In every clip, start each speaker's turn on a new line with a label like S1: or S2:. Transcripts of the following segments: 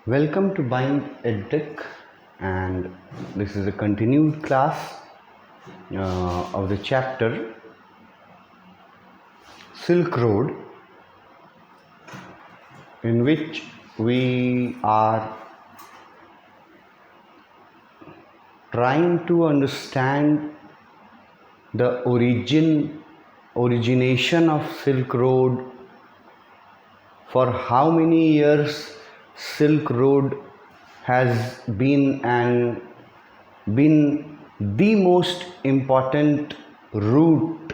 S1: Welcome to Bind EdTech, and this is a continued class of the chapter Silk Road, in which we are trying to understand the origination of Silk Road, for how many years Silk Road has been the most important route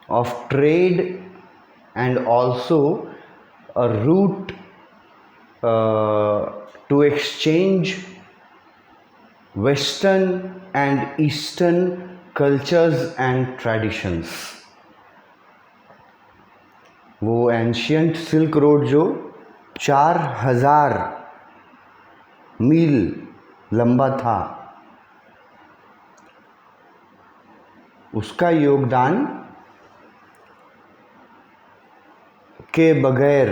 S1: of trade, and also a route to exchange Western and Eastern cultures and traditions. वो ancient silk road जो 4000 मील लंबा था, उसका योगदान के बगैर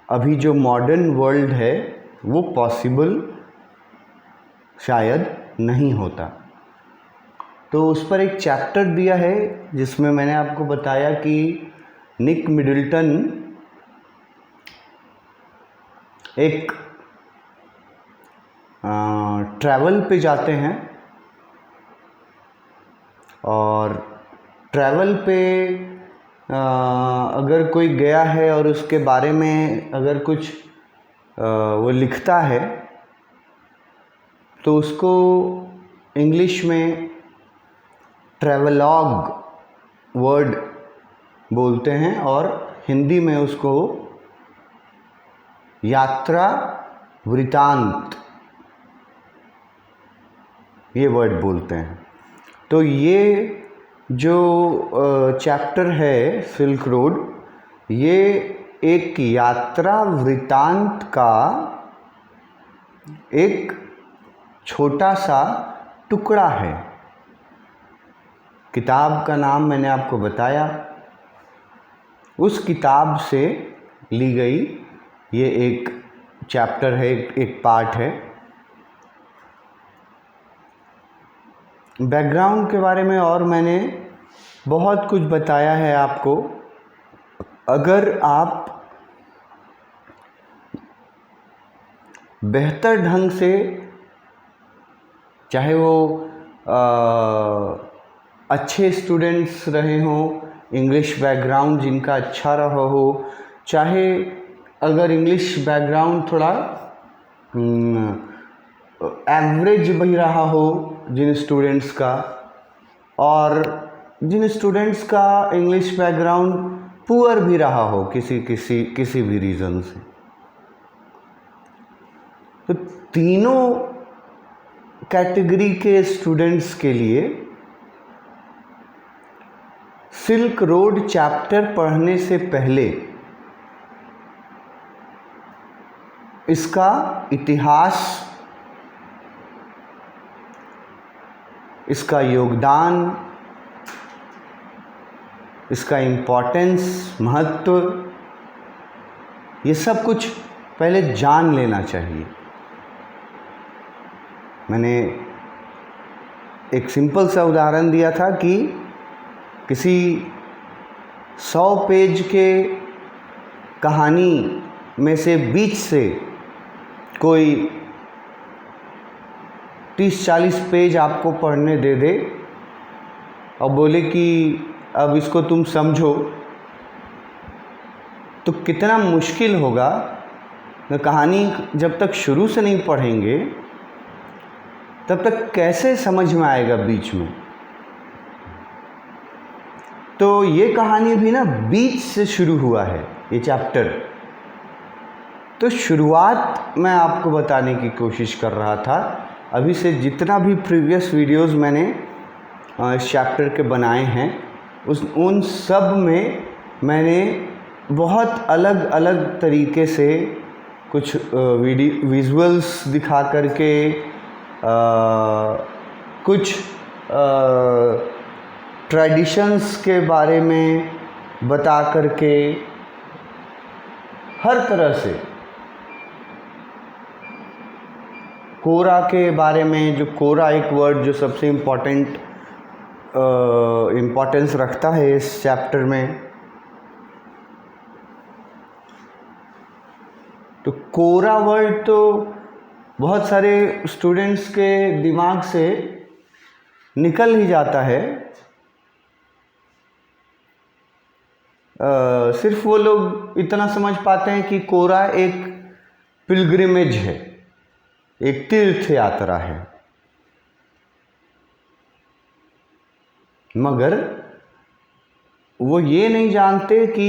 S1: अभी जो मॉडर्न वर्ल्ड है वो पॉसिबल शायद नहीं होता। तो उस पर एक चैप्टर दिया है जिसमें मैंने आपको बताया कि निक मिडल्टन एक ट्रैवल पे जाते हैं, और ट्रैवल पे अगर कोई गया है और उसके बारे में अगर कुछ वो लिखता है तो उसको इंग्लिश में ट्रैवलॉग वर्ड बोलते हैं, और हिंदी में उसको यात्रा वृतांत ये वर्ड बोलते हैं। तो ये जो चैप्टर है सिल्क रोड, ये एक यात्रा वृतांत का एक छोटा सा टुकड़ा है। किताब का नाम मैंने आपको बताया, उस किताब से ली गई ये एक चैप्टर है, एक पार्ट है। बैकग्राउंड के बारे में और मैंने बहुत कुछ बताया है आपको। अगर आप बेहतर ढंग से, चाहे वो अच्छे स्टूडेंट्स रहे हों, इंग्लिश बैकग्राउंड जिनका अच्छा रहा हो, चाहे अगर इंग्लिश बैकग्राउंड थोड़ा एवरेज भी रहा हो जिन स्टूडेंट्स का, और जिन स्टूडेंट्स का इंग्लिश बैकग्राउंड पुअर भी रहा हो किसी भी रीज़न से, तो तीनों कैटेगरी के स्टूडेंट्स के लिए सिल्क रोड चैप्टर पढ़ने से पहले इसका इतिहास, इसका योगदान, इसका इम्पोर्टेंस, महत्व, ये सब कुछ पहले जान लेना चाहिए। मैंने एक सिंपल सा उदाहरण दिया था कि किसी 100 पेज के कहानी में से बीच से कोई 30-40 पेज आपको पढ़ने दे दे और बोले कि अब इसको तुम समझो, तो कितना मुश्किल होगा। न कहानी जब तक शुरू से नहीं पढ़ेंगे तब तक कैसे समझ में आएगा बीच में। तो ये कहानी भी ना बीच से शुरू हुआ है, ये चैप्टर। तो शुरुआत मैं आपको बताने की कोशिश कर रहा था। अभी से जितना भी प्रीवियस वीडियोस मैंने इस चैप्टर के बनाए हैं, उन सब में मैंने बहुत अलग अलग तरीके से कुछ विजुअल्स दिखा करके, कुछ ट्रेडिशंस के बारे में बता करके, हर तरह से कोरा के बारे में, जो कोरा एक वर्ड जो सबसे इम्पोर्टेंस रखता है इस चैप्टर में, तो कोरा वर्ड तो बहुत सारे स्टूडेंट्स के दिमाग से निकल ही जाता है। सिर्फ वो लोग इतना समझ पाते हैं कि कोरा एक पिलग्रिमेज है, एक तीर्थ यात्रा है, मगर वो ये नहीं जानते कि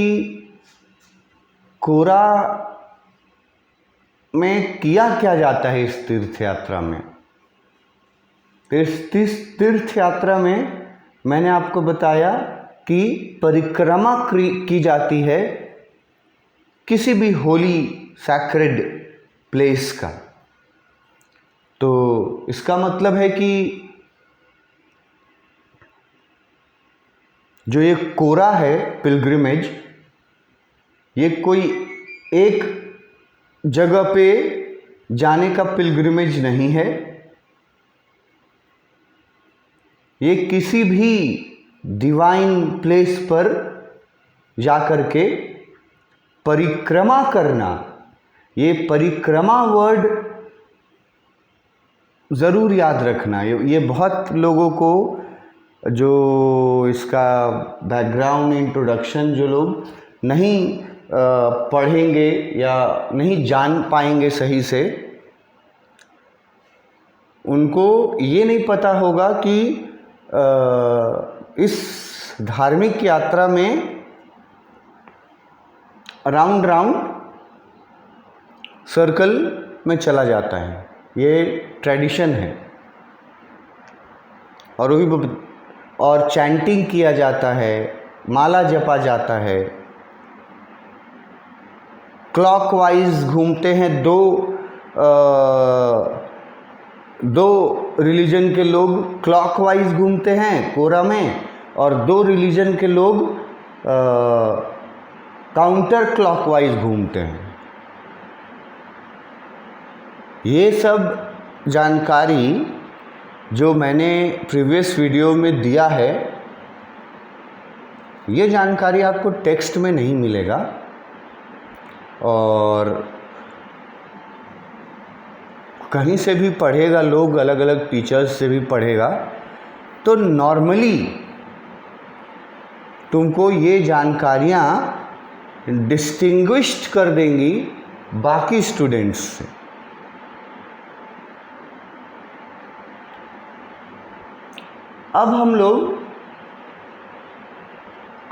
S1: कोरा में किया क्या जाता है इस तीर्थ यात्रा में। इस तीर्थ यात्रा में मैंने आपको बताया कि परिक्रमा की जाती है किसी भी होली सैक्रेड प्लेस का। तो इसका मतलब है कि जो ये कोरा है पिलग्रिमेज, ये कोई एक जगह पे जाने का पिलग्रिमेज नहीं है, ये किसी भी डिवाइन प्लेस पर जाकर के परिक्रमा करना। ये परिक्रमा वर्ड ज़रूर याद रखना। ये बहुत लोगों को, जो इसका बैकग्राउंड इंट्रोडक्शन जो लोग नहीं पढ़ेंगे या नहीं जान पाएंगे सही से, उनको ये नहीं पता होगा कि इस धार्मिक यात्रा में राउंड सर्कल में चला जाता है, ये ट्रेडिशन है। और चैंटिंग किया जाता है, माला जपा जाता है, क्लॉकवाइज घूमते हैं। दो रिलीजन के लोग क्लॉकवाइज घूमते हैं कोरा में, और दो रिलीजन के लोग काउंटर क्लॉकवाइज घूमते हैं। ये सब जानकारी जो मैंने प्रीवियस वीडियो में दिया है, ये जानकारी आपको टेक्स्ट में नहीं मिलेगा, और कहीं से भी पढ़ेगा लोग, अलग अलग टीचर्स से भी पढ़ेगा, तो नॉर्मली तुमको ये जानकारियाँ डिस्टिंग्विश्ड कर देंगी बाकी स्टूडेंट्स से। अब हम लोग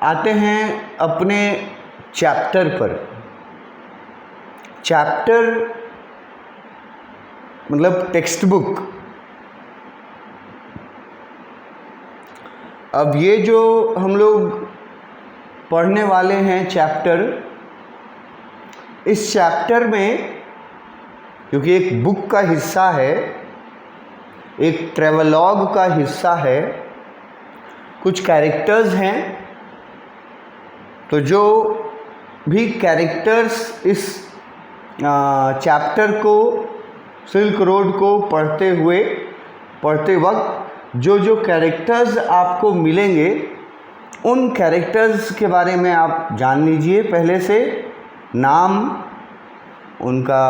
S1: आते हैं अपने चैप्टर पर। चैप्टर मतलब टेक्स्ट बुक। अब ये जो हम लोग पढ़ने वाले हैं चैप्टर, इस चैप्टर में क्योंकि एक बुक का हिस्सा है, एक ट्रेवलॉग का हिस्सा है, कुछ कैरेक्टर्स हैं, तो जो भी कैरेक्टर्स इस चैप्टर को, सिल्क रोड को पढ़ते वक्त जो कैरेक्टर्स आपको मिलेंगे, उन कैरेक्टर्स के बारे में आप जान लीजिए पहले से। नाम उनका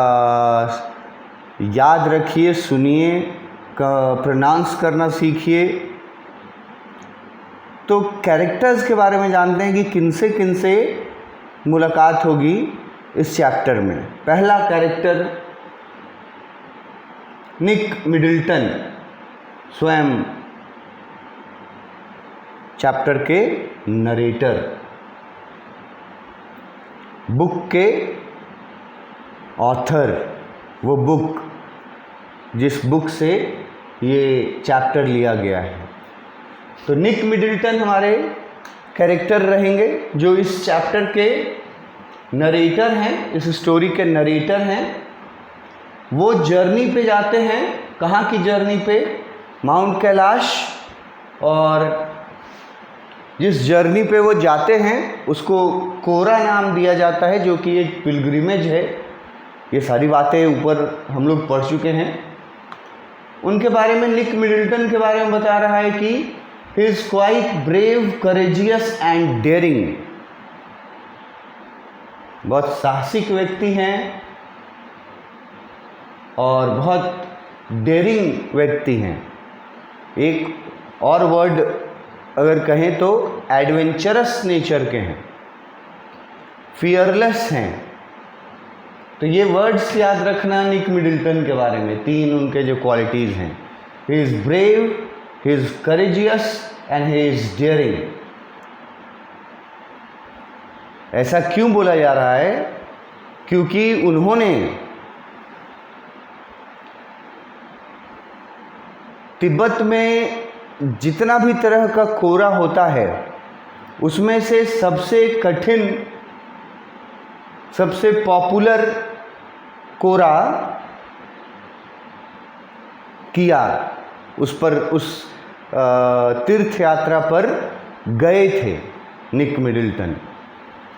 S1: याद रखिए, सुनिए, प्रोनाउंस करना सीखिए। तो कैरेक्टर्स के बारे में जानते हैं कि किनसे मुलाकात होगी इस चैप्टर में। पहला कैरेक्टर निक मिडल्टन, स्वयं चैप्टर के नरेटर, बुक के ऑथर, वो बुक जिस बुक से ये चैप्टर लिया गया है। तो निक मिडल्टन हमारे कैरेक्टर रहेंगे, जो इस चैप्टर के नरेटर हैं, इस स्टोरी के नरेटर हैं। वो जर्नी पे जाते हैं। कहाँ की जर्नी पे? माउंट कैलाश। और जिस जर्नी पे वो जाते हैं उसको कोरा नाम दिया जाता है, जो कि एक पिलग्रिमेज है। ये सारी बातें ऊपर हम लोग पढ़ चुके हैं। उनके बारे में, निक मिडिल्टन के बारे में बता रहा है कि he is quite brave, courageous and daring. बहुत साहसिक व्यक्ति हैं और बहुत डेयरिंग व्यक्ति हैं। एक और वर्ड अगर कहें तो एडवेंचरस नेचर के हैं, फियरलेस हैं। तो ये वर्ड्स याद रखना निक मिडिल्टन के बारे में, 3 उनके जो क्वालिटीज़ हैं। He is brave, he is courageous and he is daring. ऐसा क्यों बोला जा रहा है? क्योंकि उन्होंने तिब्बत में जितना भी तरह का कोरा होता है उसमें से सबसे कठिन, सबसे पॉपुलर कोरा किया, उस पर, उस तीर्थ यात्रा पर गए थे निक मिडिल्टन।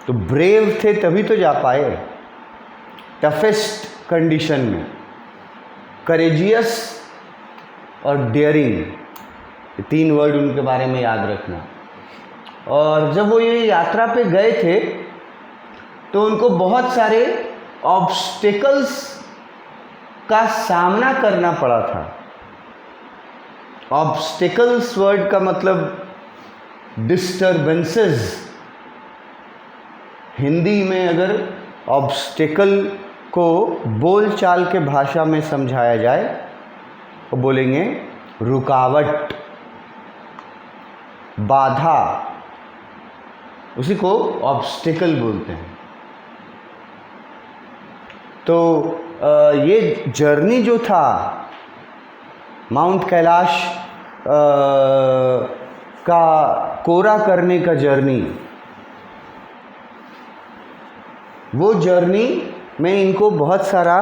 S1: तो ब्रेव थे तभी तो जा पाए, टफेस्ट कंडीशन में। करेजियस और डेयरिंग, ये 3 वर्ड उनके बारे में याद रखना। और जब वो ये यात्रा पे गए थे तो उनको बहुत सारे ऑब्स्टिकल्स का सामना करना पड़ा था। ऑब्स्टिकल्स वर्ड का मतलब डिस्टर्बेंसेस। हिंदी में अगर ऑब्स्टिकल को बोलचाल के भाषा में समझाया जाए तो बोलेंगे रुकावट, बाधा, उसी को ऑब्स्टिकल बोलते हैं। तो ये जर्नी जो था माउंट कैलाश का कोरा करने का जर्नी, वो जर्नी में इनको बहुत सारा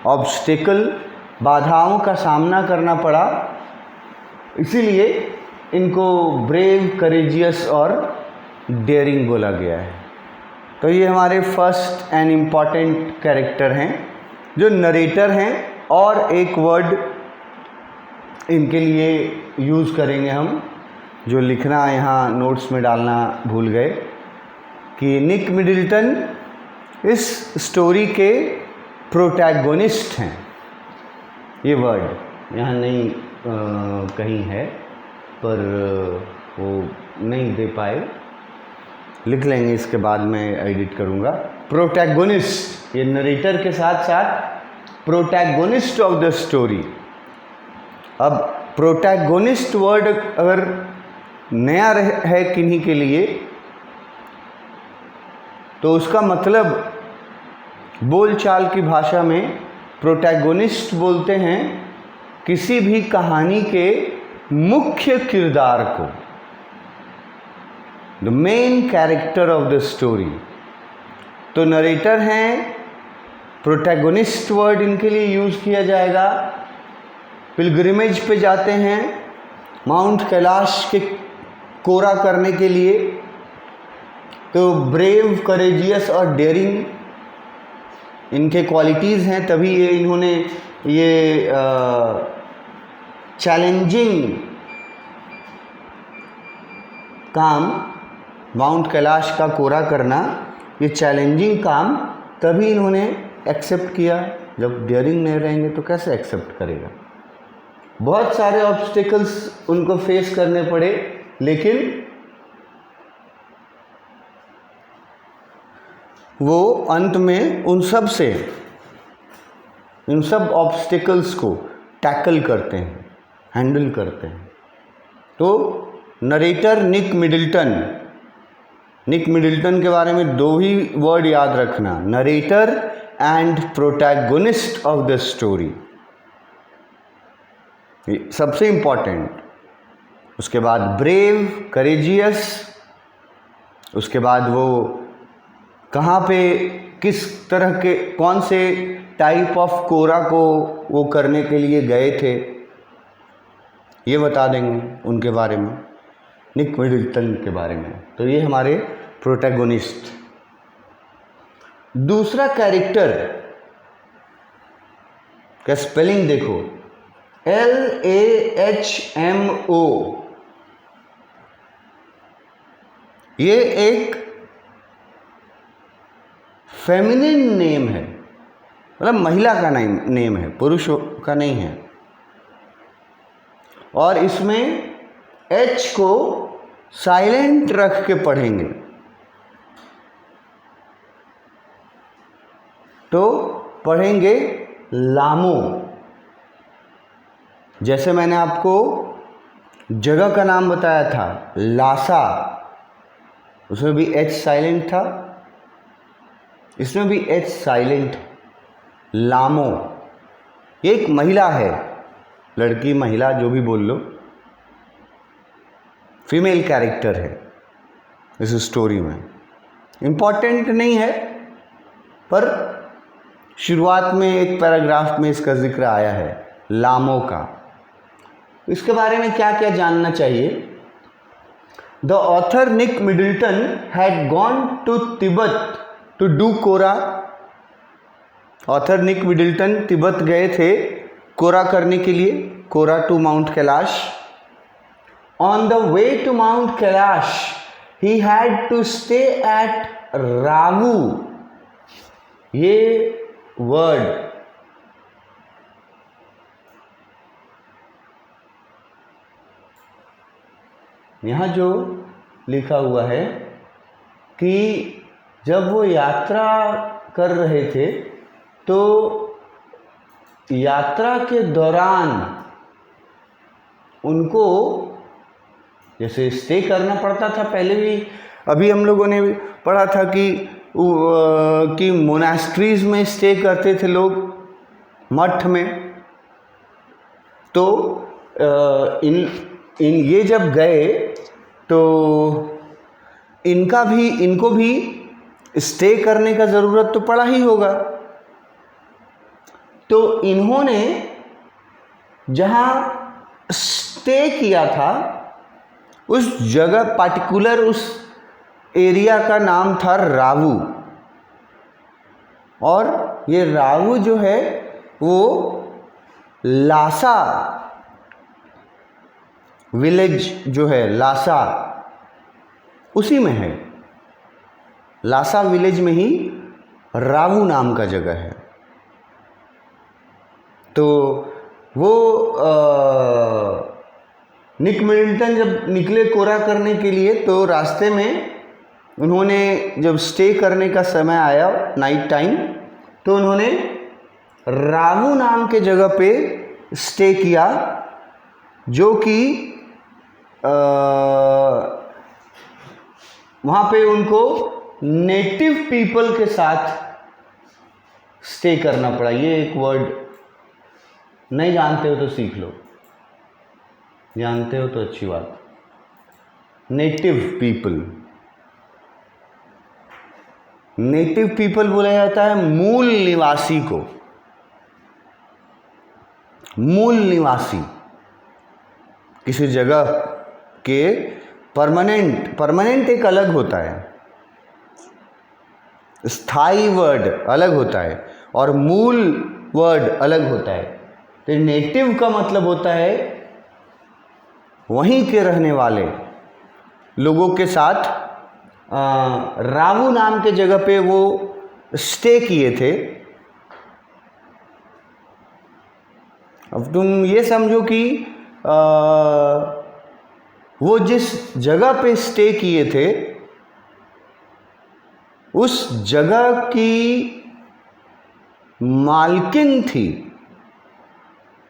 S1: ऑब्स्टिकल, बाधाओं का सामना करना पड़ा। इसीलिए इनको ब्रेव, करेजियस और डेयरिंग बोला गया है। तो ये हमारे फर्स्ट एंड इम्पॉर्टेंट कैरेक्टर हैं जो नरेटर हैं। और एक वर्ड इनके लिए यूज़ करेंगे हम, जो लिखना यहाँ नोट्स में डालना भूल गए, कि निक मिडिल्टन इस स्टोरी के प्रोटैगोनिस्ट हैं। ये वर्ड यहाँ नहीं कहीं है पर वो नहीं दे पाए, लिख लेंगे, इसके बाद मैं एडिट करूँगा। प्रोटैगोनिस्ट, ये नरेटर के साथ साथ प्रोटैगोनिस्ट ऑफ द स्टोरी। अब प्रोटैगोनिस्ट वर्ड अगर नया है किन्हीं के लिए तो उसका मतलब बोलचाल की भाषा में प्रोटैगोनिस्ट बोलते हैं किसी भी कहानी के मुख्य किरदार को, the main character of the story. तो नरेटर हैं, प्रोटैगोनिस्ट वर्ड इनके लिए यूज़ किया जाएगा। पिलग्रिमेज पे जाते हैं माउंट कैलाश के कोरा करने के लिए, तो ब्रेव, करेजियस और डेयरिंग इनके क्वालिटीज़ हैं, तभी ये इन्होंने ये चैलेंजिंग काम, माउंट कैलाश का कोरा करना, ये चैलेंजिंग काम तभी इन्होंने एक्सेप्ट किया। जब डेयरिंग नहीं रहेंगे तो कैसे एक्सेप्ट करेगा। बहुत सारे ऑब्स्टिकल्स उनको फेस करने पड़े, लेकिन वो अंत में उन सब ऑब्स्टिकल्स को टैकल करते हैं, हैंडल करते हैं। तो नरेटर निक मिडिल्टन के बारे में 2 ही वर्ड याद रखना, narrator and protagonist of the story, सबसे इम्पॉर्टेंट। उसके बाद ब्रेव, करेजियस, उसके बाद वो कहाँ पे, किस तरह के, कौन से टाइप ऑफ कोरा को वो करने के लिए गए थे, ये बता देंगे उनके बारे में, निक मिडिल्टन के बारे में। तो ये हमारे प्रोटैगोनिस्ट। दूसरा कैरेक्टर का स्पेलिंग देखो, LAHMO। ये एक फेमिनिन नेम है, मतलब महिला का नेम है, पुरुष का नहीं है। और इसमें H को साइलेंट रख के पढ़ेंगे तो पढ़ेंगे लामो। जैसे मैंने आपको जगह का नाम बताया था लासा, उसमें भी H साइलेंट था, इसमें भी H साइलेंट। लामो एक महिला है, लड़की महिला जो भी बोल लो, फीमेल कैरेक्टर है इस स्टोरी में। इम्पॉर्टेंट नहीं है, पर शुरुआत में एक पैराग्राफ में इसका जिक्र आया है लामो का। इसके बारे में क्या क्या जानना चाहिए। The author Nick Middleton had gone to Tibet to do kora. Author Nick Middleton Tibet गए थे कोरा करने के लिए, kora to mount Kailash. On the way to mount Kailash he had to stay at Ravu. ये वर्ड यहाँ जो लिखा हुआ है कि जब वो यात्रा कर रहे थे तो यात्रा के दौरान उनको जैसे स्टे करना पड़ता था, पहले भी अभी हम लोगों ने पढ़ा था कि मोनास्ट्रीज में स्टे करते थे लोग, मठ में। तो इन ये जब गए तो इनको भी स्टे करने का ज़रूरत तो पड़ा ही होगा। तो इन्होंने जहाँ स्टे किया था उस जगह पार्टिकुलर उस एरिया का नाम था रावू। और ये रावू जो है वो लासा विलेज जो है, लासा उसी में है। लासा विलेज में ही रावू नाम का जगह है। तो वो निक मिडल्टन जब निकले कोरा करने के लिए तो रास्ते में उन्होंने जब स्टे करने का समय आया नाइट टाइम, तो उन्होंने रावू नाम के जगह पे स्टे किया, जो कि वहाँ पे उनको नेटिव पीपल के साथ स्टे करना पड़ा। ये एक वर्ड नहीं जानते हो तो सीख लो, जानते हो तो अच्छी बात। नेटिव पीपल, नेटिव पीपल बोला जाता है मूल निवासी को। मूल निवासी किसी जगह के परमानेंट एक अलग होता है, स्थाई वर्ड अलग होता है और मूल वर्ड अलग होता है। तो नेटिव का मतलब होता है वहीं के रहने वाले लोगों के साथ। रावू नाम के जगह पे वो स्टे किए थे। अब तुम ये समझो कि वो जिस जगह पे स्टे किए थे उस जगह की मालकिन थी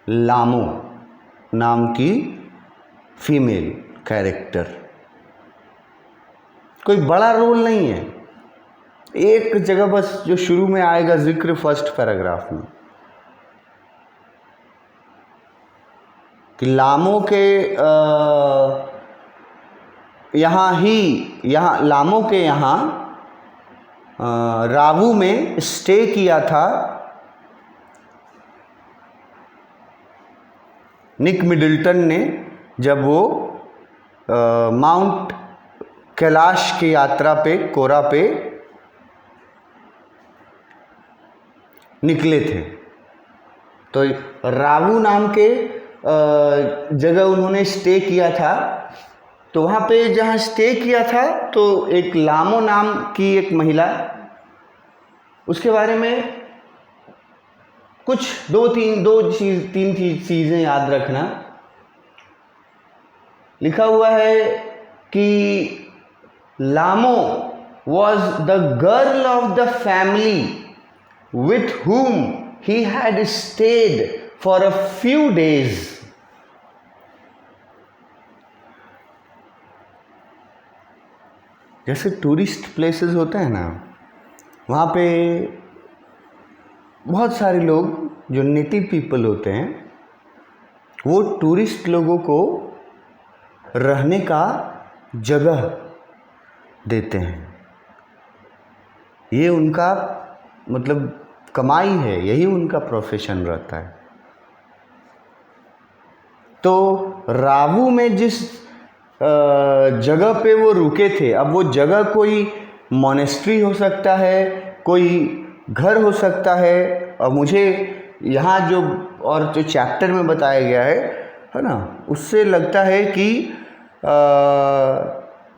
S1: लामो नाम की फीमेल कैरेक्टर। कोई बड़ा रोल नहीं है, एक जगह बस जो शुरू में आएगा जिक्र फर्स्ट पैराग्राफ में कि लामो के यहाँ लामो के यहाँ रावू में स्टे किया था निक मिडल्टन ने जब वो माउंट कैलाश की यात्रा पे कोरा पे निकले थे। तो रावू नाम के जगह उन्होंने स्टे किया था। तो वहाँ पे जहाँ स्टे किया था तो एक लामो नाम की एक महिला, उसके बारे में कुछ तीन चीज़ें याद रखना। लिखा हुआ है कि लामो was the girl of the family with whom he had stayed for a few days. जैसे टूरिस्ट प्लेसेस होते हैं ना, वहाँ पे बहुत सारे लोग जो नेटिव पीपल होते हैं वो टूरिस्ट लोगों को रहने का जगह देते हैं। ये उनका मतलब कमाई है, यही उनका प्रोफेशन रहता है। तो रावू में जिस जगह पे वो रुके थे, अब वो जगह कोई मोनेस्ट्री हो सकता है, कोई घर हो सकता है, और मुझे यहाँ जो चैप्टर में बताया गया है ना, उससे लगता है कि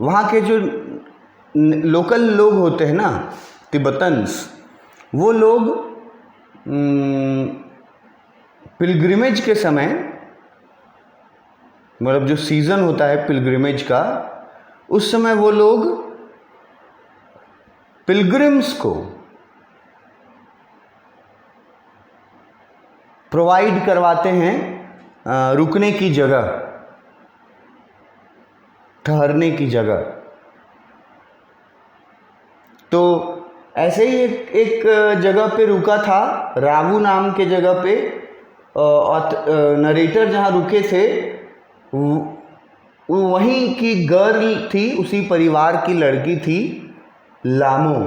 S1: वहाँ के जो लोकल लोग होते हैं ना, तिब्बतन्स, वो लोग पिलग्रिमेज के समय, मतलब जो सीज़न होता है पिलग्रिमेज का, उस समय वो लोग पिलग्रिम्स को प्रोवाइड करवाते हैं रुकने की जगह, ठहरने की जगह। तो ऐसे ही एक जगह पे रुका था, रावू नाम के जगह पे, और नरेटर जहाँ रुके थे वहीं की गर्ल थी, उसी परिवार की लड़की थी लामो।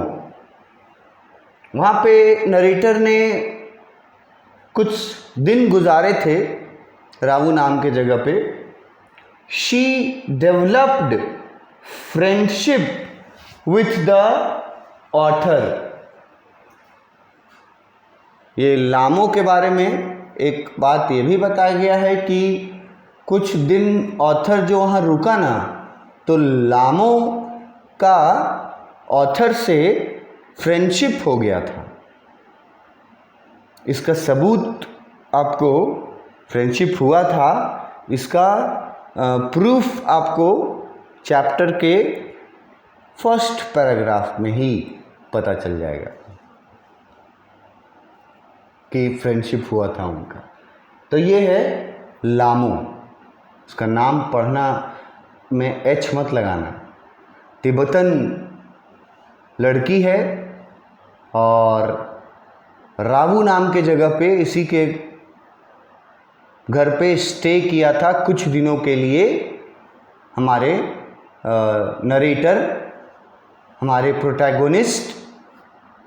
S1: वहाँ पे नरेटर ने कुछ दिन गुजारे थे रावू नाम के जगह पे। She developed friendship with the author. ये लामो के बारे में एक बात ये भी बताया गया है कि कुछ दिन ऑथर जो वहाँ रुका ना, तो लामो का ऑथर से फ्रेंडशिप हो गया था। इसका सबूत आपको, फ्रेंडशिप हुआ था, इसका प्रूफ आपको चैप्टर के फर्स्ट पैराग्राफ में ही पता चल जाएगा कि फ्रेंडशिप हुआ था उनका। तो ये है लामो। उसका नाम पढ़ना में एच मत लगाना। तिब्बतन लड़की है और रावू नाम के जगह पे, इसी के घर पे स्टे किया था कुछ दिनों के लिए हमारे नरेटर, हमारे प्रोटैगोनिस्ट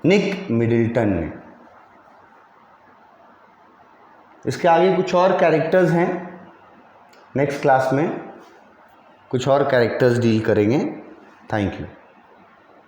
S1: निक मिडिल्टन ने। इसके आगे कुछ और कैरेक्टर्स हैं, नेक्स्ट क्लास में कुछ और कैरेक्टर्स डील करेंगे। Thank you.